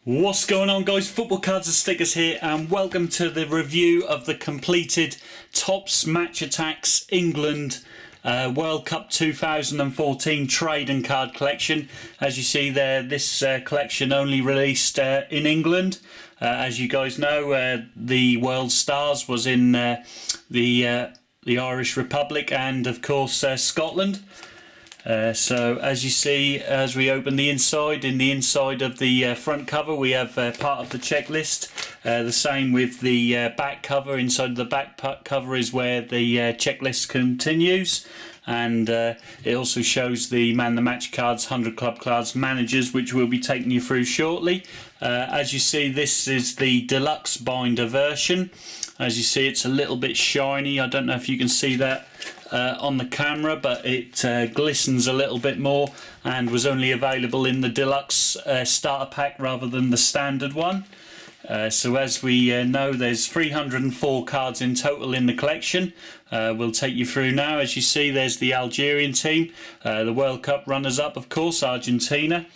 What's going on, guys? Football Cards and Stickers here, and welcome to the review of the completed Topps Match Attacks England World Cup 2014 trade and card collection. As you see there, this collection only released in England. As you guys know, the World Stars was in the Irish Republic and of course Scotland. So as you see, as we open the inside, in the inside of the front cover we have part of the checklist. The same with the back cover. Inside the back cover is where the checklist continues, and it also shows the Man the Match cards, 100 club cards, managers, which we'll be taking you through shortly. As you see, this is the deluxe binder version. As you see, it's a little bit shiny. I don't know if you can see that on the camera, but it glistens a little bit more and was only available in the deluxe starter pack rather than the standard one. So as we know, there's 304 cards in total in the collection. We'll take you through now. As you see, there's the Algerian team, the World Cup runners-up, of course, Argentina.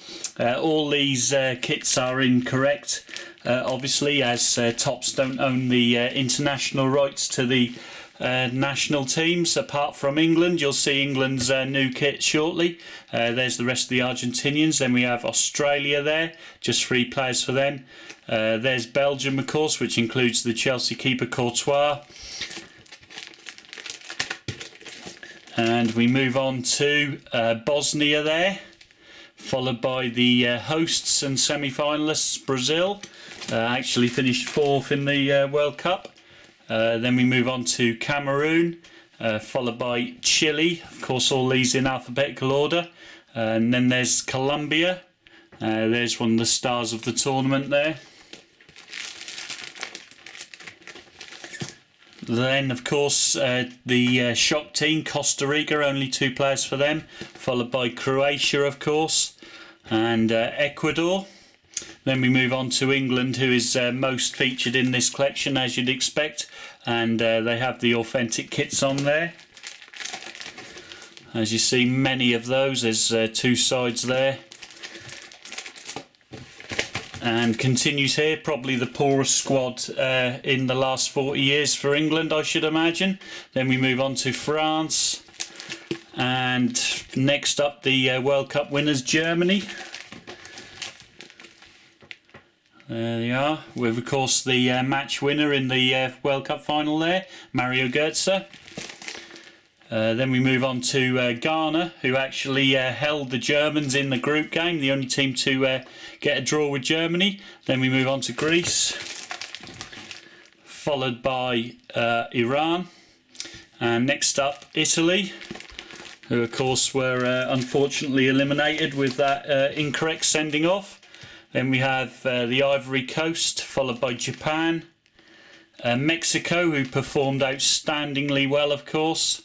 All these kits are incorrect, obviously, as Topps don't own the international rights to the national teams apart from England. You'll see England's new kit shortly. There's the rest of the Argentinians. Then we have Australia there, just 3 players for them. There's Belgium, of course, which includes the Chelsea keeper Courtois. And we move on to Bosnia there, followed by the hosts and semi-finalists, Brazil. Actually finished 4th in the World Cup. Then we move on to Cameroon, followed by Chile, of course all these in alphabetical order. And then there's Colombia. There's one of the stars of the tournament there. Then of course the shock team, Costa Rica, only 2 players for them, followed by Croatia, of course, and Ecuador. Then we move on to England, who is most featured in this collection, as you'd expect, and they have the authentic kits on there. As you see, many of those. There's 2 sides there. And continues here, probably the poorest squad in the last 40 years for England, I should imagine. Then we move on to France, and next up the World Cup winners, Germany. There they are, with of course the match winner in the World Cup final there, Mario Götze. Then we move on to Ghana, who actually held the Germans in the group game, the only team to get a draw with Germany. Then we move on to Greece, followed by Iran, and next up Italy, who of course were unfortunately eliminated with that incorrect sending off. Then we have the Ivory Coast, followed by Japan, Mexico, who performed outstandingly well, of course.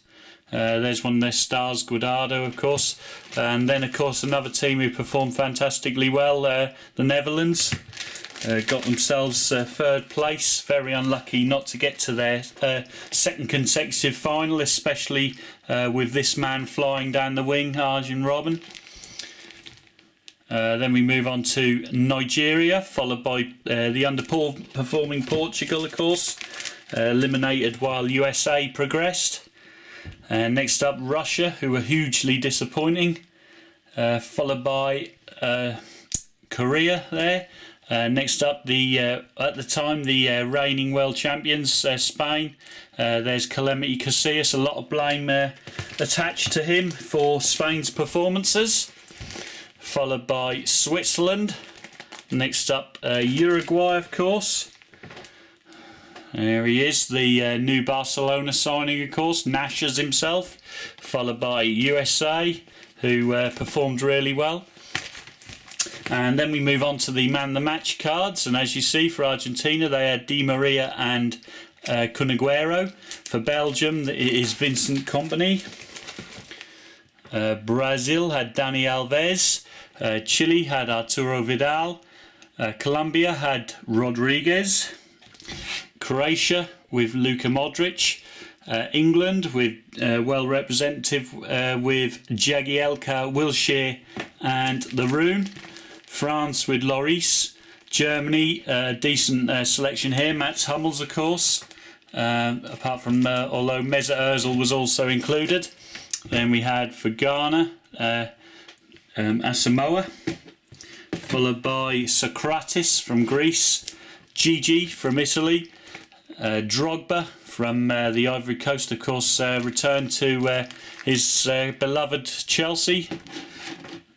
There's one of their stars, Guardado, of course. And then, of course, another team who performed fantastically well, the Netherlands. Got themselves 3rd place. Very unlucky not to get to their 2nd consecutive final, especially with this man flying down the wing, Arjen Robben. Then we move on to Nigeria, followed by the underperforming Portugal, of course, eliminated while USA progressed. Next up, Russia, who were hugely disappointing, followed by Korea there. Next up, at the time, the reigning world champions, Spain. There's Calamity Casillas, a lot of blame attached to him for Spain's performances. Followed by Switzerland. Next up, Uruguay, of course. There he is, the new Barcelona signing, of course, Nashers himself. Followed by USA, who performed really well. And then we move on to the Man the Match cards. And as you see, for Argentina, they had Di Maria and Kun Aguero. For Belgium, it is Vincent Kompany. Brazil had Dani Alves. Chile had Arturo Vidal. Colombia had Rodriguez. Croatia with Luka Modric. England with well representative with Jagielka, Wilshere and the Rune. France with Lloris. Germany, decent selection here. Mats Hummels, of course, apart from although Mesut Ozil was also included. Then we had for Ghana, Asamoah, followed by Socrates from Greece, Gigi from Italy, Drogba from the Ivory Coast, of course, returned to his beloved Chelsea.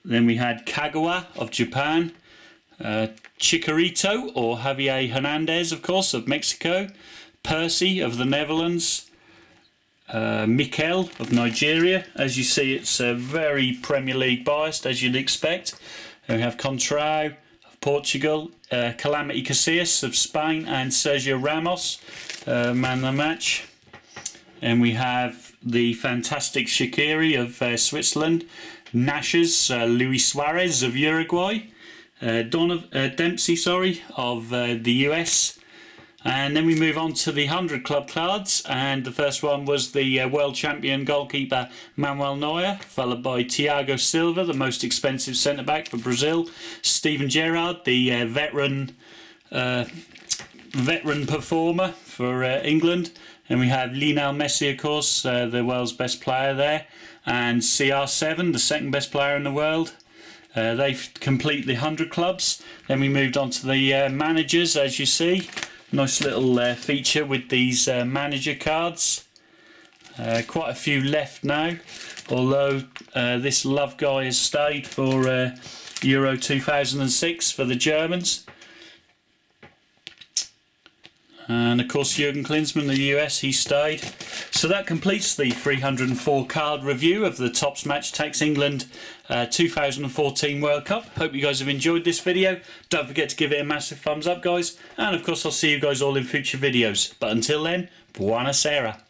Then we had Kagawa of Japan, Chicharito or Javier Hernandez, of course, of Mexico, Percy of the Netherlands, Mikel of Nigeria. As you see, it's very Premier League biased, as you'd expect. Then we have Contrao of Portugal, Calamity Casillas of Spain, and Sergio Ramos, man of the match. And we have the fantastic Shaqiri of Switzerland, Nash's Luis Suarez of Uruguay, Dempsey of the US. And then we move on to the 100 club cards, and the first one was the world champion goalkeeper Manuel Neuer, followed by Thiago Silva, the most expensive centre-back for Brazil, Steven Gerrard, the veteran performer for England, and we have Lionel Messi, of course, the world's best player there, and CR7, the second best player in the world. They complete the 100 clubs. Then we moved on to the managers, as you see. Nice little feature with these manager cards. Quite a few left now, although this Love guy has stayed for Euro 2006 for the Germans. And of course Jurgen Klinsmann, the US, he stayed. So that completes the 304 card review of the Topps Match ATTAX England 2014 World Cup. Hope you guys have enjoyed this video. Don't forget to give it a massive thumbs up, guys. And of course I'll see you guys all in future videos. But until then, buona sera.